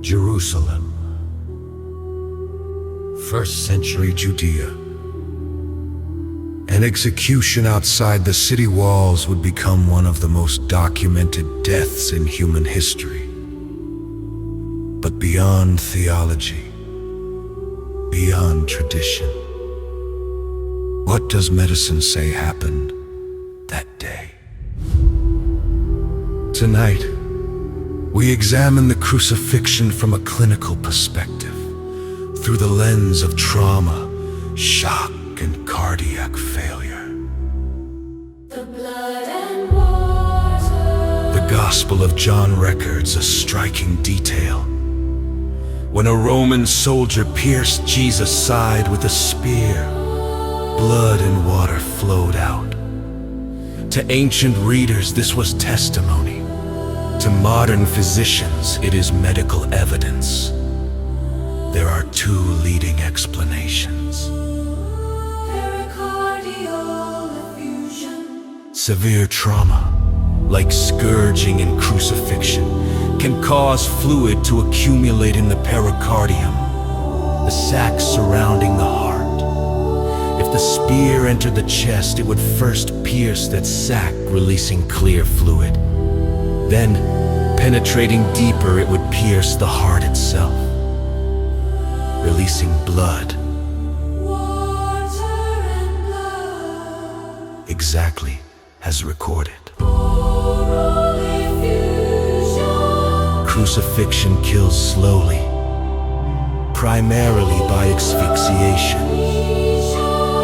Jerusalem, 1st century Judea. An execution outside the city walls would become one of the most documented deaths in human history. But beyond theology, beyond tradition, what does medicine say happened that day? Tonight, we examine the crucifixion from a clinical perspective, through the lens of trauma, shock, and cardiac failure. The blood and water. The Gospel of John records a striking detail. When a Roman soldier pierced Jesus' side with a spear, blood and water flowed out. To ancient readers, this was testimony. To modern physicians, it is medical evidence. There are two leading explanations. Pericardial effusion. Severe trauma, like scourging and crucifixion, can cause fluid to accumulate in the pericardium, the sac surrounding the heart. If the spear entered the chest, it would first pierce that sac, releasing clear fluid. Then, penetrating deeper, it would pierce the heart itself, releasing blood. Water and blood. Exactly as recorded. Oral effusion. Crucifixion kills slowly, primarily by asphyxiation.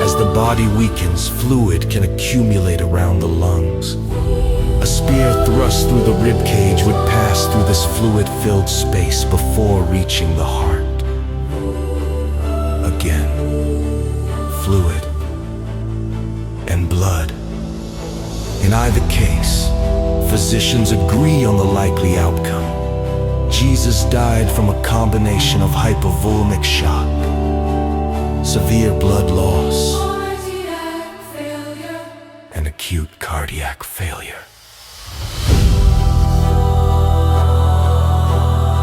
As the body weakens, fluid can accumulate around the lungs. A spear thrust through the rib cage would pass through this fluid-filled space before reaching the heart. Again, fluid and blood. In either case, physicians agree on the likely outcome. Jesus died from a combination of hypovolemic shock, severe blood loss, Cardiac failure. and acute cardiac failure.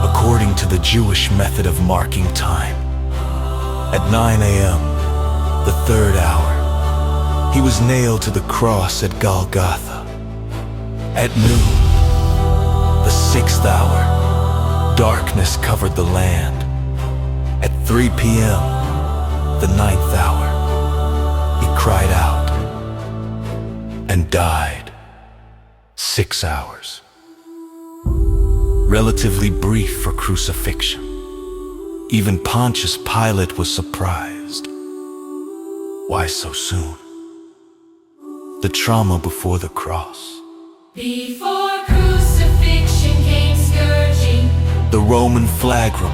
According to the Jewish method of marking time, at 9 a.m., the 3rd hour, he was nailed to the cross at Golgotha. At noon, the 6th hour, darkness covered the land. At 3 p.m., the 9th hour, he cried out and died. 6 hours. Relatively brief for crucifixion. Even Pontius Pilate was surprised. Why so soon? The trauma before the cross. Before crucifixion came scourging. The Roman flagrum,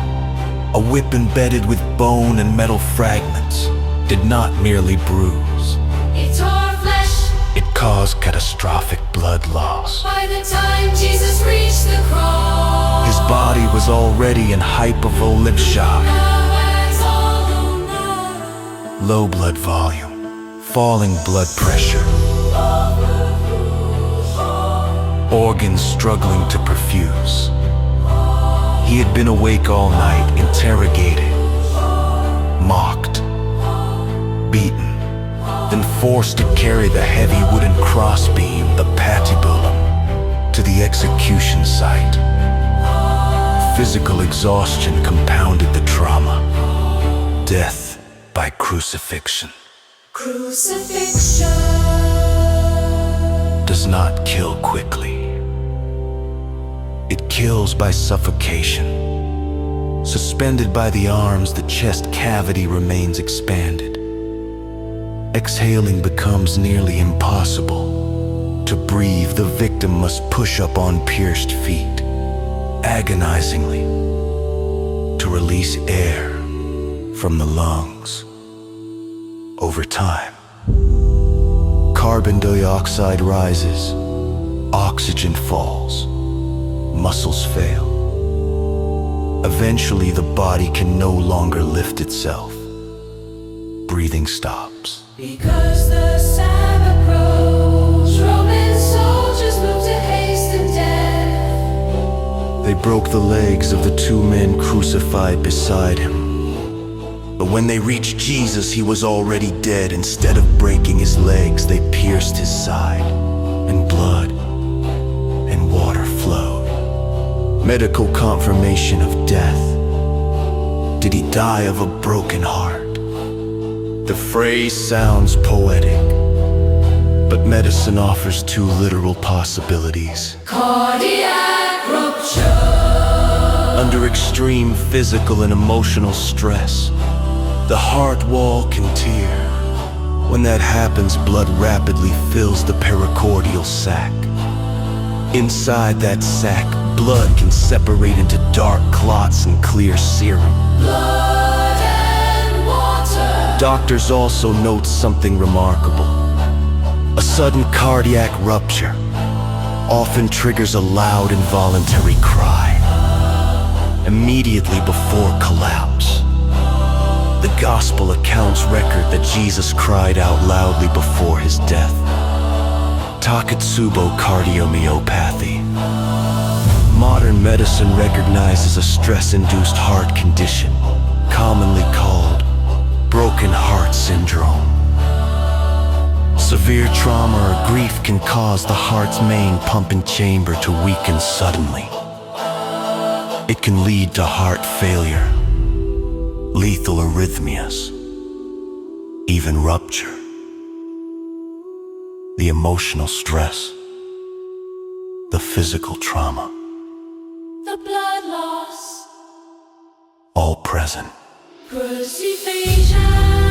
a whip embedded with bone and metal fragments, did not merely bruise. It tore flesh. It caused catastrophic blood loss. By the time Jesus reached the cross, His body was already in hypovolemic shock. Low blood volume, falling blood pressure, organs struggling to perfuse. He had been awake all night, interrogated, mocked, beaten, then forced to carry the heavy wooden crossbeam, the patibulum, to the execution site. Physical exhaustion compounded the trauma. Death by crucifixion Crucifixion. does not kill quickly. It kills by suffocation. Suspended by the arms, the chest cavity remains expanded. Exhaling becomes nearly impossible. To breathe, the victim must push up on pierced feet, agonizingly, to release air from the lungs. Over time, carbon dioxide rises, oxygen falls, muscles fail. Eventually, the body can no longer lift itself. Breathing stops. Because the Sabbath rose, Roman soldiers moved to hasten death. They broke the legs of the two men crucified beside him. But when they reached Jesus, he was already dead. Instead of breaking his legs, they pierced his side, and blood and water flowed. Medical confirmation of death. Did he die of a broken heart? The phrase sounds poetic, but medicine offers two literal possibilities. Cardiac rupture. Under extreme physical and emotional stress, the heart wall can tear. When that happens, blood rapidly fills the pericardial sac. Inside that sac, blood can separate into dark clots and clear serum. Blood and water. Doctors also note something remarkable. A sudden cardiac rupture often triggers a loud involuntary cry immediately before collapse. The gospel accounts record that Jesus cried out loudly before his death. Takotsubo cardiomyopathy. Modern medicine recognizes a stress-induced heart condition, commonly called broken heart syndrome. Severe trauma or grief can cause the heart's main pumping chamber to weaken suddenly. It can lead to heart failure, lethal arrhythmias, even rupture. The emotional stress, the physical trauma, The blood loss. all present. Crucifixion.